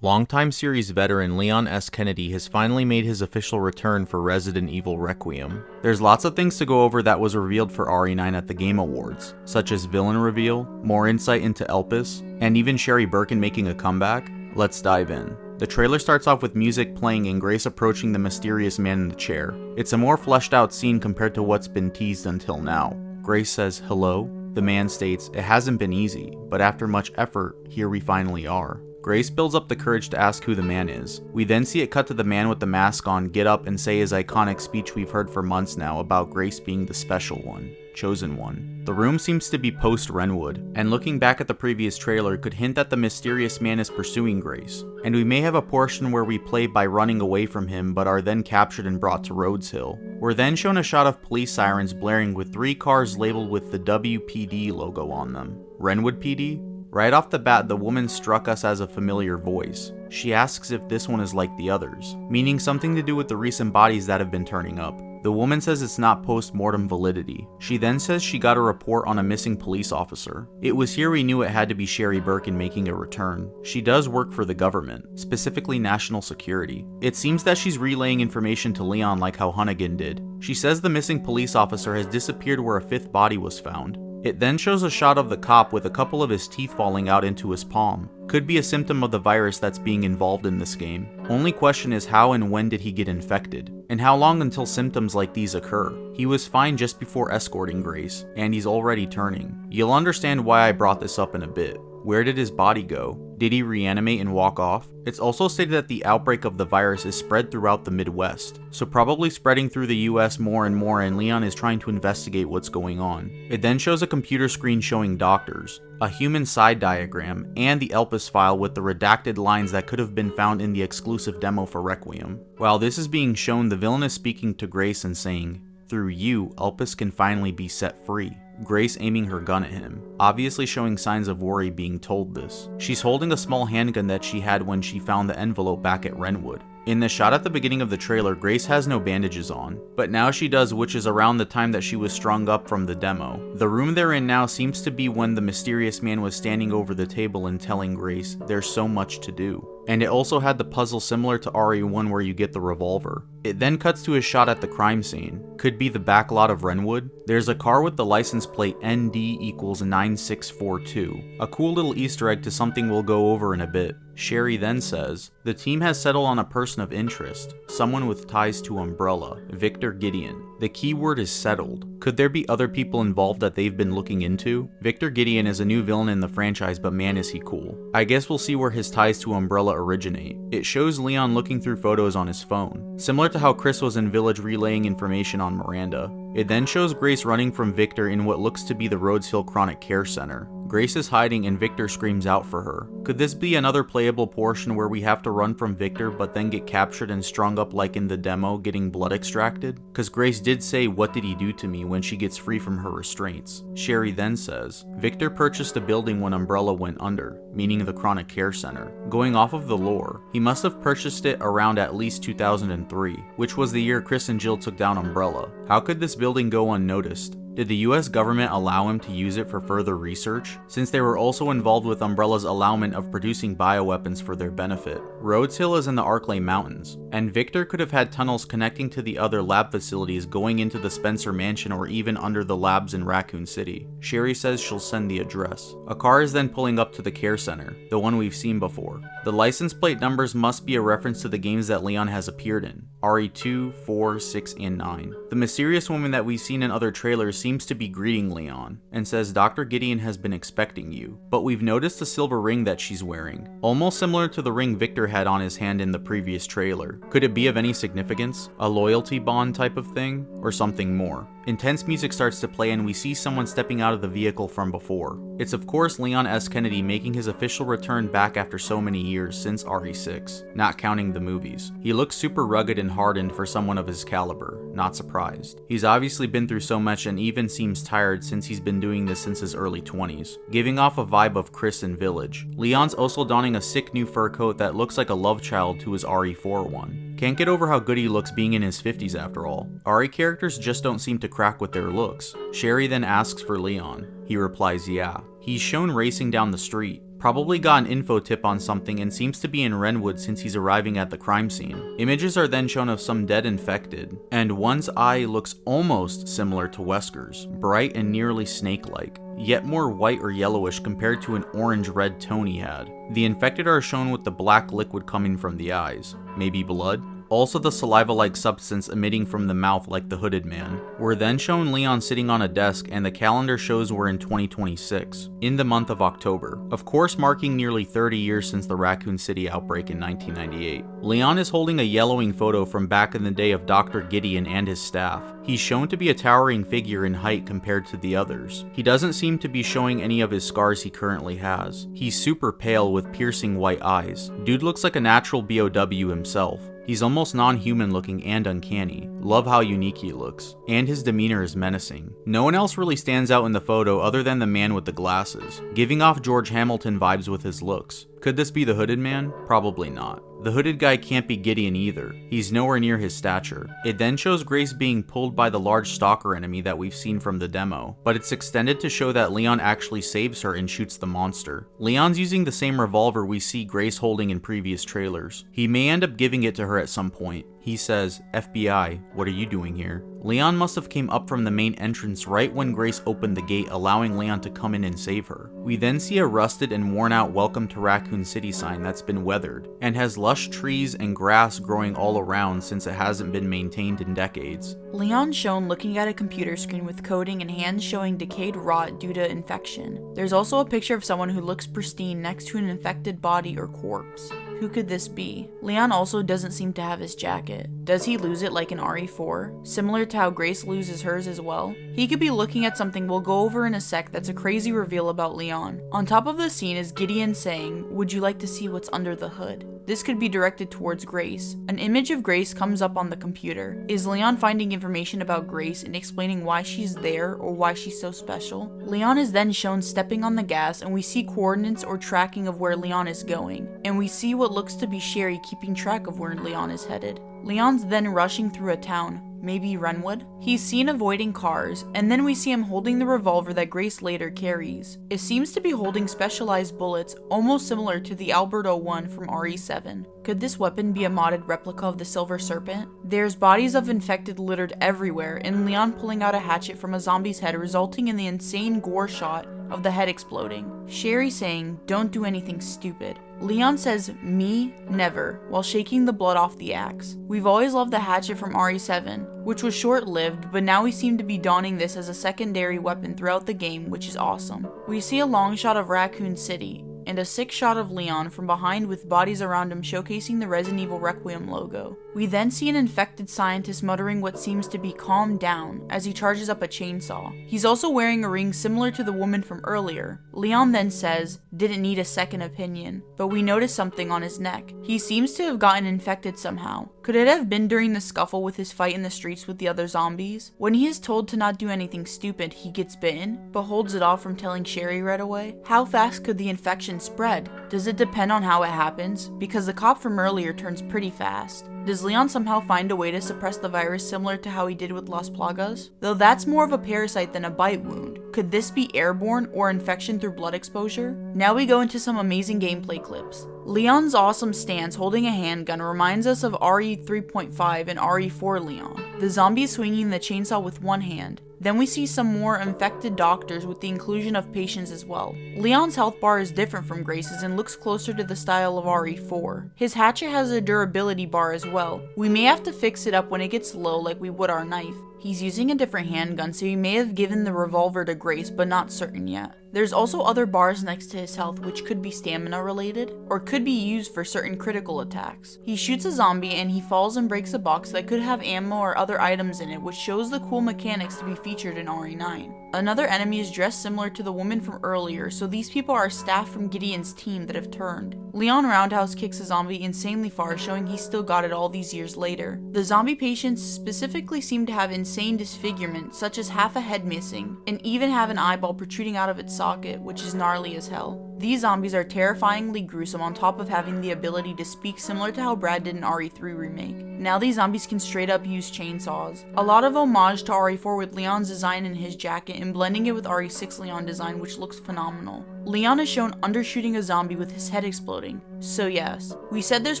Longtime series veteran Leon S. Kennedy has finally made his official return for Resident Evil Requiem. There's lots of things to go over that was revealed for RE9 at the Game Awards, such as villain reveal, more insight into Elpis, and even Sherry Birkin making a comeback. Let's dive in. The trailer starts off with music playing and Grace approaching the mysterious man in the chair. It's a more fleshed out scene compared to what's been teased until now. Grace says, "Hello?" The man states, "It hasn't been easy, but after much effort, here we finally are." Grace builds up the courage to ask who the man is. We then see it cut to the man with the mask on get up and say his iconic speech we've heard for months now about Grace being the special one, chosen one. The room seems to be post-Renwood, and looking back at the previous trailer could hint that the mysterious man is pursuing Grace. And we may have a portion where we play by running away from him but are then captured and brought to Rhodes Hill. We're then shown a shot of police sirens blaring with 3 cars labeled with the WPD logo on them. Renwood PD? Right off the bat, the woman struck us as a familiar voice. She asks if this one is like the others, meaning something to do with the recent bodies that have been turning up. The woman says it's not post-mortem validity. She then says she got a report on a missing police officer. It was here we knew it had to be Sherry Birkin making a return. She does work for the government, specifically national security. It seems that she's relaying information to Leon like how Hunnigan did. She says the missing police officer has disappeared where a 5th body was found. It then shows a shot of the cop with a couple of his teeth falling out into his palm. Could be a symptom of the virus that's being involved in this game. Only question is how and when did he get infected? And how long until symptoms like these occur? He was fine just before escorting Grace, and he's already turning. You'll understand why I brought this up in a bit. Where did his body go? Did he reanimate and walk off? It's also stated that the outbreak of the virus is spread throughout the Midwest, so probably spreading through the US more and more, and Leon is trying to investigate what's going on. It then shows a computer screen showing doctors, a human side diagram, and the Elpis file with the redacted lines that could have been found in the exclusive demo for Requiem. While this is being shown, the villain is speaking to Grace and saying, "Through you, Elpis can finally be set free." Grace aiming her gun at him, obviously showing signs of worry being told this. She's holding a small handgun that she had when she found the envelope back at Renwood. In the shot at the beginning of the trailer, Grace has no bandages on, but now she does, which is around the time that she was strung up from the demo. The room they're in now seems to be when the mysterious man was standing over the table and telling Grace, "There's so much to do." And it also had the puzzle similar to RE1 where you get the revolver. It then cuts to a shot at the crime scene. Could be the back lot of Renwood. There's a car with the license plate ND equals 9642. A cool little Easter egg to something we'll go over in a bit. Sherry then says, "The team has settled on a person of interest, someone with ties to Umbrella, Victor Gideon. The key word is settled. Could there be other people involved that they've been looking into? Victor Gideon is a new villain in the franchise, but man is he cool. I guess we'll see where his ties to Umbrella originate." It shows Leon looking through photos on his phone, similar to how Chris was in Village relaying information on Miranda. It then shows Grace running from Victor in what looks to be the Rhodes Hill Chronic Care Center. Grace is hiding and Victor screams out for her. Could this be another playable portion where we have to run from Victor but then get captured and strung up like in the demo getting blood extracted? Cause Grace did say, "What did he do to me?" when she gets free from her restraints. Sherry then says, Victor purchased a building when Umbrella went under, meaning the Chronic Care Center. Going off of the lore, he must have purchased it around at least 2003, which was the year Chris and Jill took down Umbrella. How could this building go unnoticed? Did the US government allow him to use it for further research, since they were also involved with Umbrella's allowment of producing bioweapons for their benefit? Rhodes Hill is in the Arklay Mountains, and Victor could have had tunnels connecting to the other lab facilities going into the Spencer Mansion or even under the labs in Raccoon City. Sherry says she'll send the address. A car is then pulling up to the care center, the one we've seen before. The license plate numbers must be a reference to the games that Leon has appeared in, RE2, 4, 6, and 9. The mysterious woman that we've seen in other trailers seems to be greeting Leon, and says Dr. Gideon has been expecting you, but we've noticed the silver ring that she's wearing, almost similar to the ring Victor had on his hand in the previous trailer. Could it be of any significance? A loyalty bond type of thing? Or something more? Intense music starts to play and we see someone stepping out of the vehicle from before. It's of course Leon S. Kennedy making his official return back after so many years since RE6, not counting the movies. He looks super rugged and hardened for someone of his caliber, not surprised. He's obviously been through so much and even seems tired since he's been doing this since his early 20s, giving off a vibe of Chris in Village. Leon's also donning a sick new fur coat that looks like a love child to his RE4 one. Can't get over how good he looks being in his 50s after all. RE characters just don't seem to crack with their looks. Sherry then asks for Leon. He replies yeah. He's shown racing down the street. Probably got an info tip on something and seems to be in Renwood since he's arriving at the crime scene. Images are then shown of some dead infected, and one's eye looks almost similar to Wesker's, bright and nearly snake-like, yet more white or yellowish compared to an orange-red tone he had. The infected are shown with the black liquid coming from the eyes, maybe blood? Also the saliva-like substance emitting from the mouth like the hooded man. We're then shown Leon sitting on a desk and the calendar shows we're in 2026, in the month of October, of course marking nearly 30 years since the Raccoon City outbreak in 1998. Leon is holding a yellowing photo from back in the day of Dr. Gideon and his staff. He's shown to be a towering figure in height compared to the others. He doesn't seem to be showing any of his scars he currently has. He's super pale with piercing white eyes. Dude looks like a natural BOW himself. He's almost non-human looking and uncanny. Love how unique he looks. And his demeanor is menacing. No one else really stands out in the photo other than the man with the glasses, giving off George Hamilton vibes with his looks. Could this be the hooded man? Probably not. The hooded guy can't be Gideon either. He's nowhere near his stature. It then shows Grace being pulled by the large stalker enemy that we've seen from the demo, but it's extended to show that Leon actually saves her and shoots the monster. Leon's using the same revolver we see Grace holding in previous trailers. He may end up giving it to her at some point. He says, "FBI, what are you doing here?" Leon must have came up from the main entrance right when Grace opened the gate, allowing Leon to come in and save her. We then see a rusted and worn out "Welcome to Raccoon City" sign that's been weathered, and has lush trees and grass growing all around since it hasn't been maintained in decades. Leon's shown looking at a computer screen with coding and hands showing decayed rot due to infection. There's also a picture of someone who looks pristine next to an infected body or corpse. Who could this be? Leon also doesn't seem to have his jacket. Does he lose it like in RE4? Similar to how Grace loses hers as well? He could be looking at something we'll go over in a sec that's a crazy reveal about Leon. On top of the scene is Gideon saying, "Would you like to see what's under the hood?" This could be directed towards Grace. An image of Grace comes up on the computer. Is Leon finding information about Grace and explaining why she's there or why she's so special? Leon is then shown stepping on the gas and we see coordinates or tracking of where Leon is going. And we see what looks to be Sherry keeping track of where Leon is headed. Leon's then rushing through a town. Maybe Renwood? He's seen avoiding cars, and then we see him holding the revolver that Grace later carries. It seems to be holding specialized bullets, almost similar to the Alberto 1 from RE7. Could this weapon be a modded replica of the Silver Serpent? There's bodies of infected littered everywhere, and Leon pulling out a hatchet from a zombie's head, resulting in the insane gore shot of the head exploding. Sherry saying, "Don't do anything stupid." Leon says, "Me? Never," while shaking the blood off the axe. We've always loved the hatchet from RE7, which was short-lived, but now we seem to be donning this as a secondary weapon throughout the game, which is awesome. We see a long shot of Raccoon City, and a sick shot of Leon from behind with bodies around him showcasing the Resident Evil Requiem logo. We then see an infected scientist muttering what seems to be "calm down" as he charges up a chainsaw. He's also wearing a ring similar to the woman from earlier. Leon then says, "Didn't need a second opinion," but we notice something on his neck. He seems to have gotten infected somehow. Could it have been during the scuffle with his fight in the streets with the other zombies? When he is told to not do anything stupid, he gets bitten, but holds it off from telling Sherry right away. How fast could the infection spread? Does it depend on how it happens? Because the cop from earlier turns pretty fast. Does Leon somehow find a way to suppress the virus similar to how he did with Las Plagas? Though that's more of a parasite than a bite wound. Could this be airborne or infection through blood exposure? Now we go into some amazing gameplay clips. Leon's awesome stance holding a handgun reminds us of RE 3.5 and RE4 Leon. The zombie swinging the chainsaw with one hand. Then we see some more infected doctors with the inclusion of patients as well. Leon's health bar is different from Grace's and looks closer to the style of RE4. His hatchet has a durability bar as well. We may have to fix it up when it gets low like we would our knife. He's using a different handgun, so he may have given the revolver to Grace, but not certain yet. There's also other bars next to his health which could be stamina related, or could be used for certain critical attacks. He shoots a zombie and he falls and breaks a box that could have ammo or other items in it, which shows the cool mechanics to be featured in RE9. Another enemy is dressed similar to the woman from earlier, so these people are staff from Gideon's team that have turned. Leon roundhouse kicks a zombie insanely far, showing he still got it all these years later. The zombie patients specifically seem to have insane disfigurement, such as half a head missing, and even have an eyeball protruding out of its socket, which is gnarly as hell. These zombies are terrifyingly gruesome on top of having the ability to speak, similar to how Brad did in RE3 Remake. Now these zombies can straight up use chainsaws. A lot of homage to RE4 with Leon's design in his jacket and blending it with RE6 Leon design, which looks phenomenal. Leon is shown undershooting a zombie with his head exploding. So yes, we said there's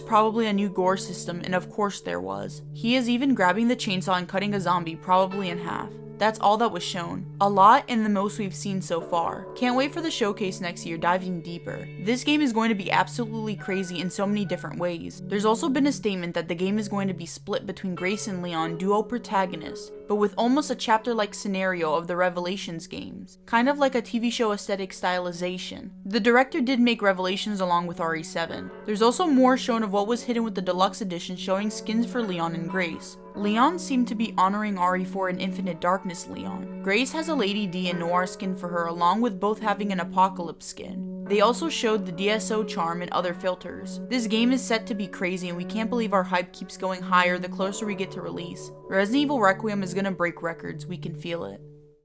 probably a new gore system, and of course there was. He is even grabbing the chainsaw and cutting a zombie, probably in half. That's all that was shown. A lot and the most we've seen so far. Can't wait for the showcase next year, diving deeper. This game is going to be absolutely crazy in so many different ways. There's also been a statement that the game is going to be split between Grace and Leon, duo protagonists, but with almost a chapter-like scenario of the Revelations games. Kind of like a TV show aesthetic stylization. The director did make Revelations along with RE7. There's also more shown of what was hidden with the deluxe edition, showing skins for Leon and Grace. Leon seemed to be honoring RE4 and Infinite Darkness Leon. Grace has a Lady D and Noir skin for her, along with both having an Apocalypse skin. They also showed the DSO charm and other filters. This game is set to be crazy, and we can't believe our hype keeps going higher the closer we get to release. Resident Evil Requiem is gonna break records, we can feel it.